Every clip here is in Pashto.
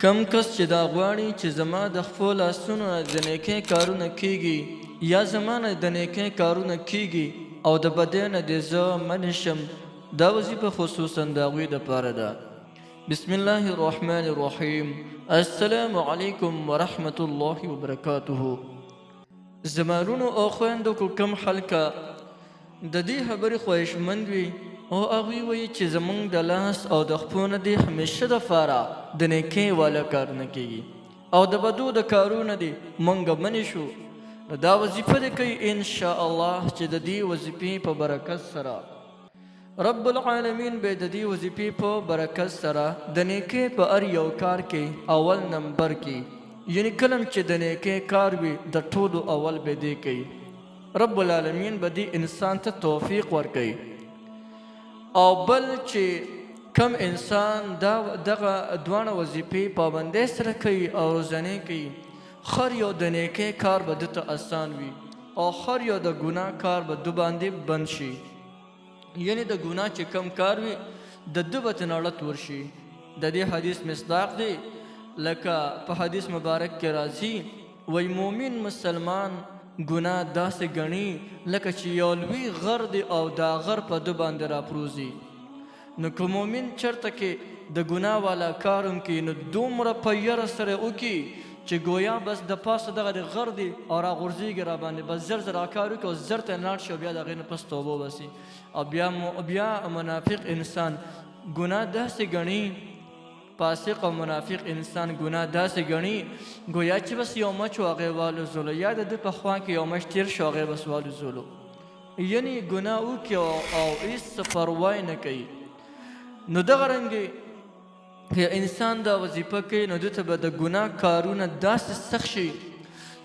کم کس چې دا غواړي چې زما د خپلو لاسونو نه د نیکۍ کارونه کیږي یا زما نه د نیکۍ کارونه کیږي او د بدۍ نه دې زه منع شم، دا وظیفه خصوصا د هغوی دپاره ده. بسم الله الرحمن الرحیم. السلام علیکم ورحمة الله وبرکاته. زمانونو او خویندو کو کم حلقه د دې خبرې خواهشمند وي او هغوی وایي چې زمونږ د لاس او د خپلو نه دې همیشه دپاره د نیکۍ والا کارونه کیږي او د بدو د کارونه دې موږ منې شو. نو دا وظیفه دې کوي انشاءالله چې د دې وظیفې په برکت سره رب العالمین به د دې وظیفې په برکت سره د نیکۍ په هر یو کار کې اول نمبر کې، یعنی کلم چې د نیکۍ کار وي د ټولو اول به دې کوي. رب العالمین به دې انسان ته توفیق ورکوي. او بل چې کم انسان دغه دواړه وظیفې پابندۍ سره کوي او روزانه کوي، هر یو د نیکۍ کار به ده ته اسان وي او هر یو د ګناه کار به ده باندې بند شي. یعنی د ګناه چې کم کار وي د ده به ته نړت ورشي. د دې حدیث مصداق دی لکه په حدیث مبارک کې راځي، وی مومن مسلمان ګناه داسې ګڼي لکه چې یو لوی غر دی او دا غر په ده باندې راپروزي. نو که مومن چرته کې د ګناه والا کار هم کوي نو دومره په یره سره وکړي چې گویا بس د پاسه دغه د غر دی او راغورځېږي را باندې، بس زر زر کار وکړي او زر ته لاړ شي او بیا د هغې نه پس توبه وباسي. او بیا منافق انسان ګناه داسې ګڼي، فاسق او منافق انسان ګناه داسې ګڼي گویا چې بس یو مچ و هغې والوزولو یا د ده په خوا کې یو مچ تیر شو هغې بس والوزولو. یعنی ګناه وکړي او هېڅ څه پروا نه کوي. نو دغه رنګې که انسان دا وظیفه کوي نو ده ته به د ګناه کارونه داسې سخت شي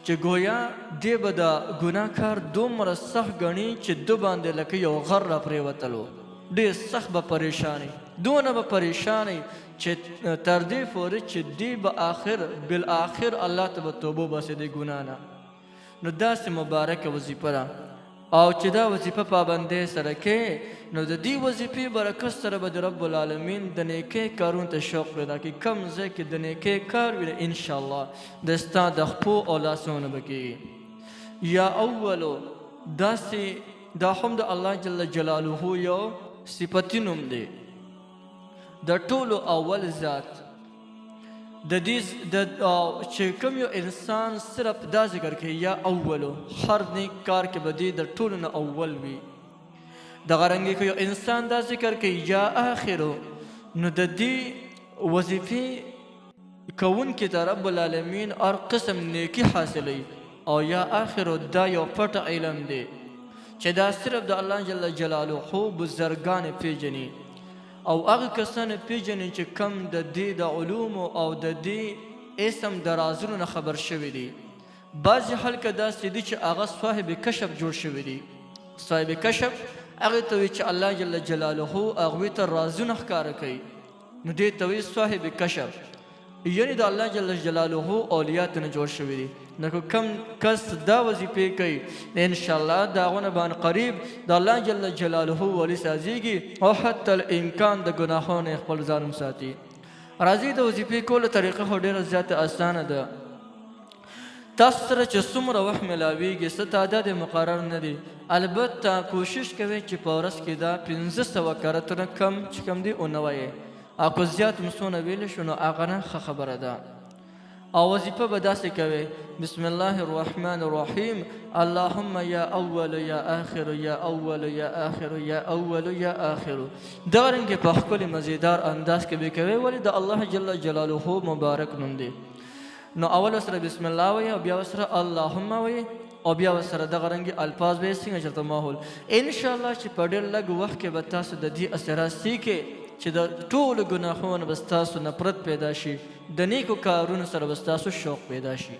چې گویا دی به د ګناه کار دومره سخت ګڼي چې ده باندې لکه یو غر را پرېوتلو، ډېر سخت به پریشاني، دونه به پریشاني چې تر دې پورې چې دی به بالآخر الله ته به توبه وباسي د ګناه نه. نو داسې مبارکه وظیفه ده او چې دا وظیفه پابندۍ سره کوي نو د دې وظیفې برکت سره به د رب العالمین د نیکۍ کارونو ته شوق پیدا کړي. کم ځای کې د نیکۍ کار وي انشاءالله د ستا د خپو او لاسونو به کېږي. یا اولو داسې دا هم د الله جل جلاله یو صفتي نوم دی، د ټولو اول ذات. د دې چې کوم یو انسان صرف دا ذکر کوي یا اولو، هر نیک کار کې به دې د ټولو نه اول وي. دغه رنګې که یو انسان دا ذکر کوي یا آخرو، نو د دې وظیفې کوونکي ته رب العالمین هر قسم نیکي حاصلوي. او یا آخرو دا یو پټ علم دی چې دا صرف د الله جل جلاله بزرګان پیژني او هغه کسان پیژني چې کم د دې د علومو او د دې اسم د رازونو نه خبر شوي دي. بعضې خلک داسې دي چې هغه صاحب کشف جوړ شوي دي. صاحب کشف هغې ته وایي چې الله جل جلاله هغوی ته رازونه ښکاره کوي، نو دې ته وایي صاحب کشف. یعنی د الله جل جلاله اولیات نه جوړ شوي دي. نو که کم کس دا وظیفې کوي انشاءالله د هغو نه باندې قریب د الله جل جلاله ولی سازیږي او حتی الامکان د ګناهونو نه خپل ځان هم ساتي. راځئ د وظیفې کولو طریقه خو ډېره زیاته اسانه ده. تاسو سره چې څومره وخت میلاویږي څه تعداد مقرر نه دی، البته کوشش کوئ چې په ورځ کې دا 500 کرتونه کم چې کم دی ونه وایئ. او که زیات هم څونه ویلی شو نو هغه نه ښه خبره ده. او وظیفه به داسې کوئ، بسم الله الرحمن الرحیم، اللهم یا اول یا آخر یا اول یا آخر یا اول یا آخر. دغه رنګې په ښکلي مزیدار انداز کې به کوئ، ولې د الله جل جلاله مبارک نوم دی. نو اول سره بسم الله وایي او بیا سره اللهم وایي او بیا سره دغه رنګې الفاظ به یې څنګه چېرته ماحول انشاءالله چې په ډېر لږ وخت کې به تاسو د دې اثرات سیکئ چې د ټولو ګناهونو به ستاسو نفرت پیدا شي، د نیکو کارونو سره به ستاسو شوق پیدا شي.